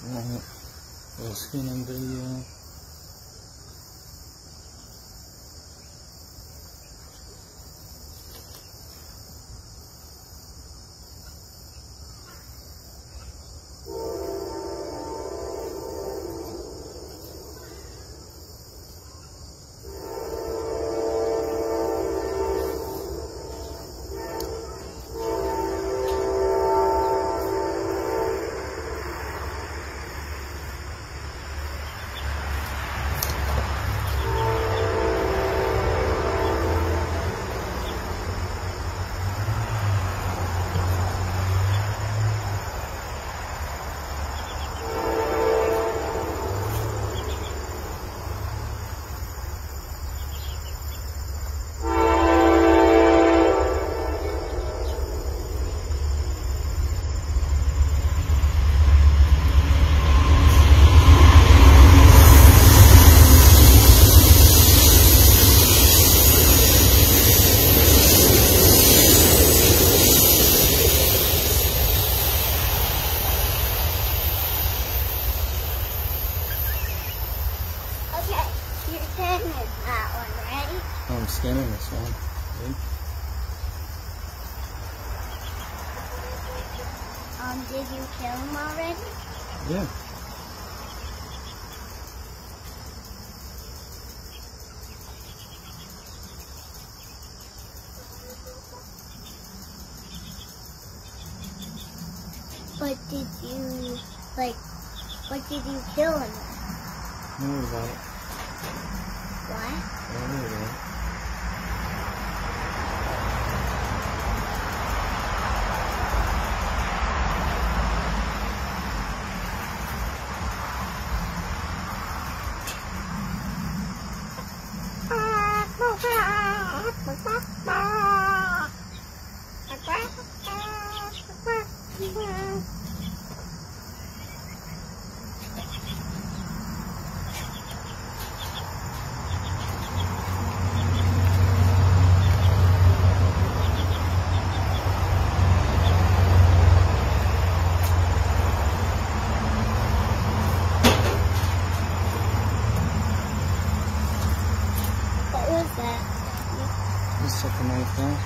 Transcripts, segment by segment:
Alright, little skinning video. I'm scanning this one. See? Did you kill him already? Yeah. But did you, what did you kill him with? Don't worry about it. What? Don't worry about it. Just set the knife down.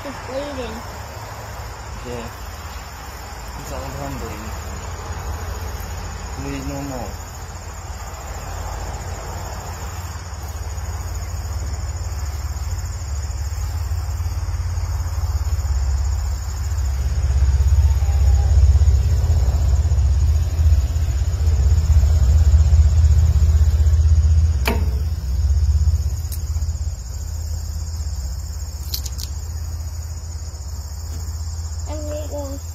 It's bleeding. Yeah. It's all done bleeding. Bleed no more.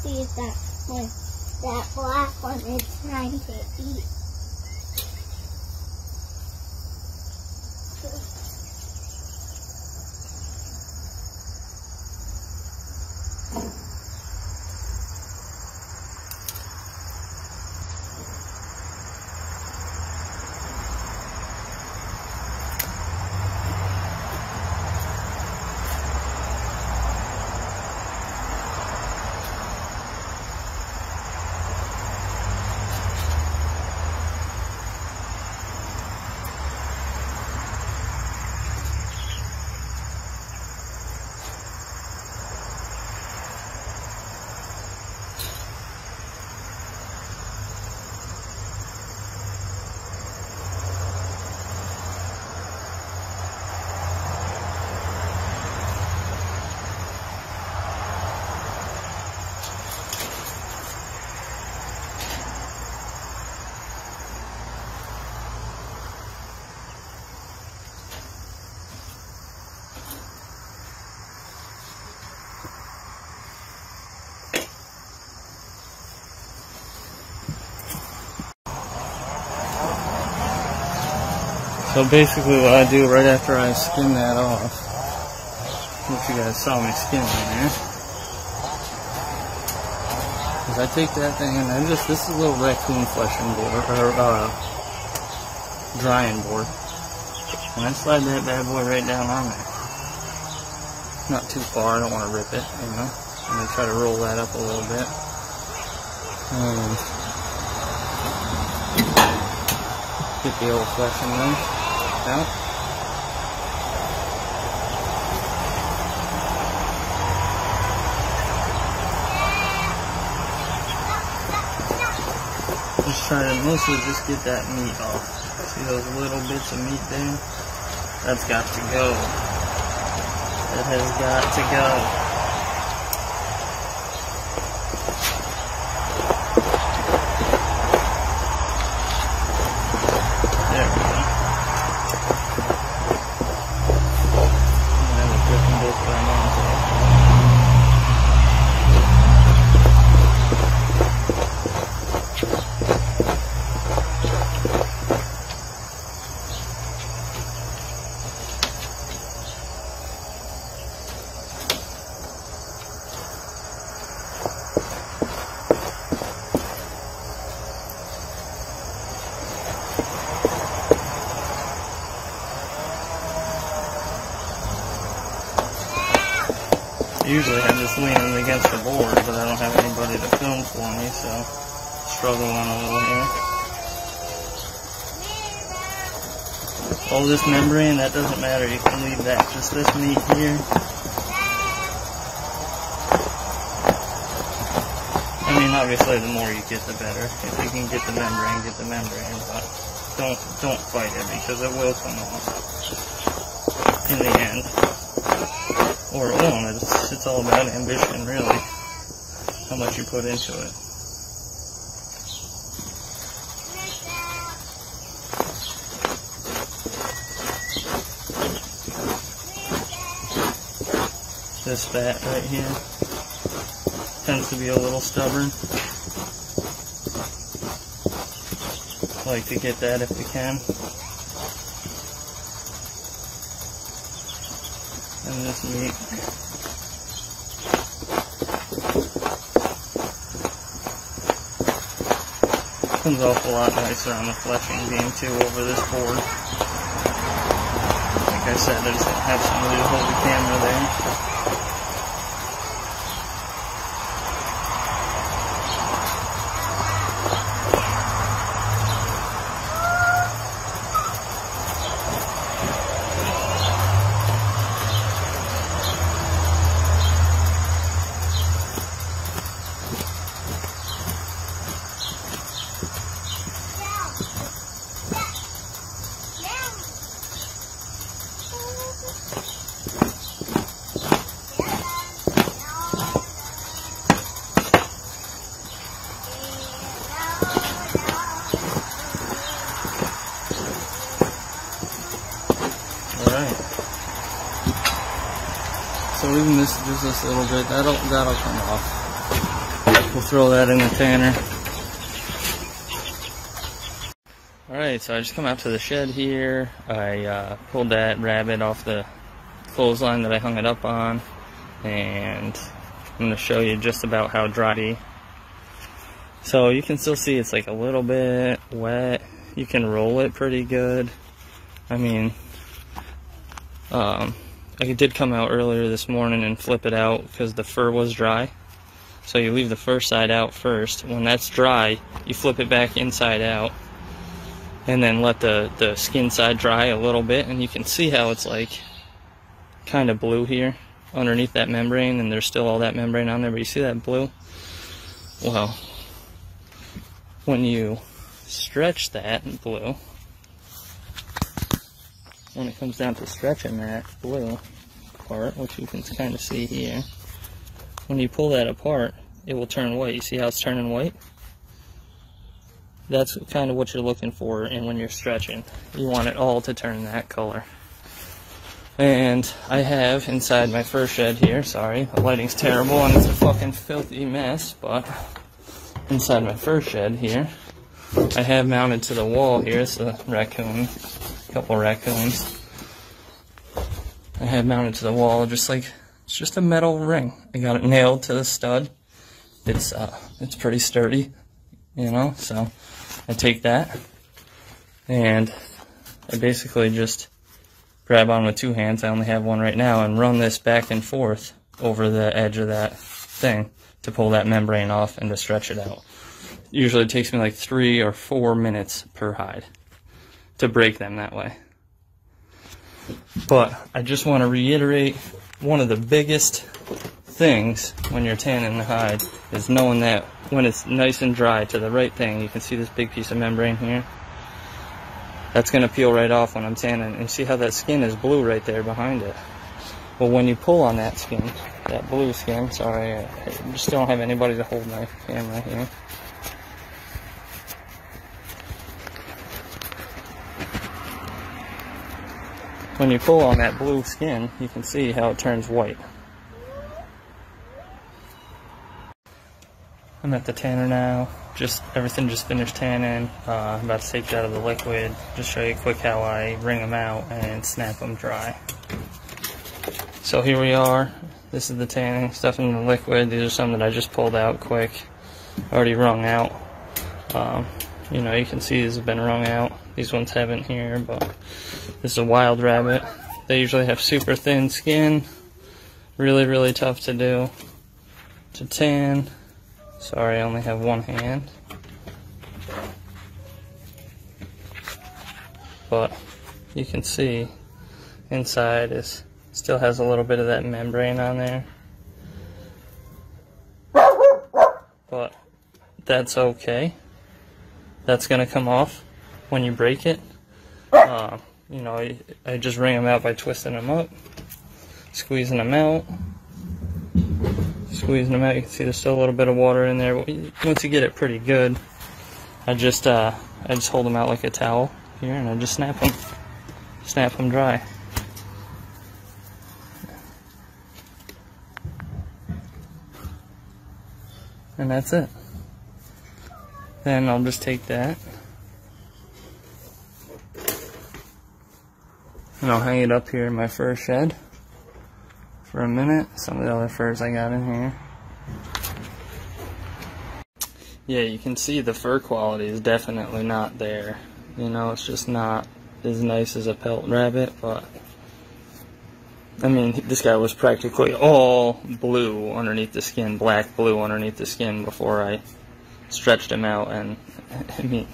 See if that black one is trying to eat. So basically what I do right after I skin that off, which you guys saw me skin right there, is I take that thing and I just, this is a little raccoon fleshing board, or drying board, and I slide that bad boy right down on there. Not too far, I don't want to rip it, you know. I'm going to try to roll that up a little bit. Get the old fleshing then out. Just trying to mostly just get that meat off. See those little bits of meat there? That's got to go. That has got to go. There we go. And then we'll put them both by onto it. Usually I'm just leaning against the board, but I don't have anybody to film for me, so struggling a little here. All this membrane, that doesn't matter, you can leave that. Just this meat here. I mean, obviously the more you get, the better. If you can get the membrane, but don't fight it, because it will come off in the end. Or it won't. It's all about ambition, really. How much you put into it. This fat right here tends to be a little stubborn. I like to get that if we can. And this meat. Comes off a lot nicer on the fleshing beam too over this board. Like I said, I just don't have somebody to hold the camera there. Alright. So even this, just this little bit, that'll come off. We'll throw that in the tanner. Alright, so I just come out to the shed here. I pulled that rabbit off the clothesline that I hung it up on. And I'm going to show you just about how dry. So you can still see it's like a little bit wet. You can roll it pretty good. I mean, I did come out earlier this morning and flip it out because the fur was dry. So you leave the fur side out first. When that's dry, you flip it back inside out. And then let the skin side dry a little bit. And you can see how it's like kind of blue here underneath that membrane. And there's still all that membrane on there. But you see that blue? Well, when you stretch that blue, when it comes down to stretching that blue part, which you can kind of see here, when you pull that apart, it will turn white. You see how it's turning white? That's kind of what you're looking for, and when you're stretching, you want it all to turn that color. And I have inside my fur shed here, sorry, the lighting's terrible and it's a fucking filthy mess, but inside my fur shed here, I have mounted to the wall here, it's a raccoon couple raccoons. I have mounted to the wall, just like, it's just a metal ring. I got it nailed to the stud. It's pretty sturdy, you know, so I take that and I basically just grab on with 2 hands, I only have one right now, and run this back and forth over the edge of that thing to pull that membrane off and to stretch it out. Usually it takes me like 3 or 4 minutes per hide to break them that way. But I just want to reiterate, one of the biggest things when you're tanning the hide is knowing that when it's nice and dry to the right thing, you can see this big piece of membrane here. That's going to peel right off when I'm tanning. And see how that skin is blue right there behind it? Well, when you pull on that skin, that blue skin, sorry, I just don't have anybody to hold my camera here. When you pull on that blue skin, you can see how it turns white. I'm at the tanner now. Everything just finished tanning. I'm about to take it out of the liquid. Just show you quick how I wring them out and snap them dry. So here we are. This is the tanning stuff in the liquid. These are some that I just pulled out quick. Already wrung out. You know, you can see these have been wrung out. These ones haven't here, but this is a wild rabbit. They usually have super thin skin. Really, really tough to do. To tan. Sorry, I only have one hand. But you can see inside still has a little bit of that membrane on there. But that's okay. That's gonna come off when you break it. You know, I just wring them out by twisting them up, squeezing them out. Squeezing them out, you can see there's still a little bit of water in there. Once you get it pretty good, I just hold them out like a towel here, and I just snap them dry. And that's it. Then I'll just take that and I'll hang it up here in my fur shed for a minute. Some of the other furs I got in here. Yeah, you can see the fur quality is definitely not there. You know, it's just not as nice as a pelt rabbit, but I mean, this guy was practically all blue underneath the skin, black blue underneath the skin before I stretched him out, and I mean,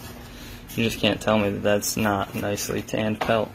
you just can't tell me that that's not nicely tanned pelt.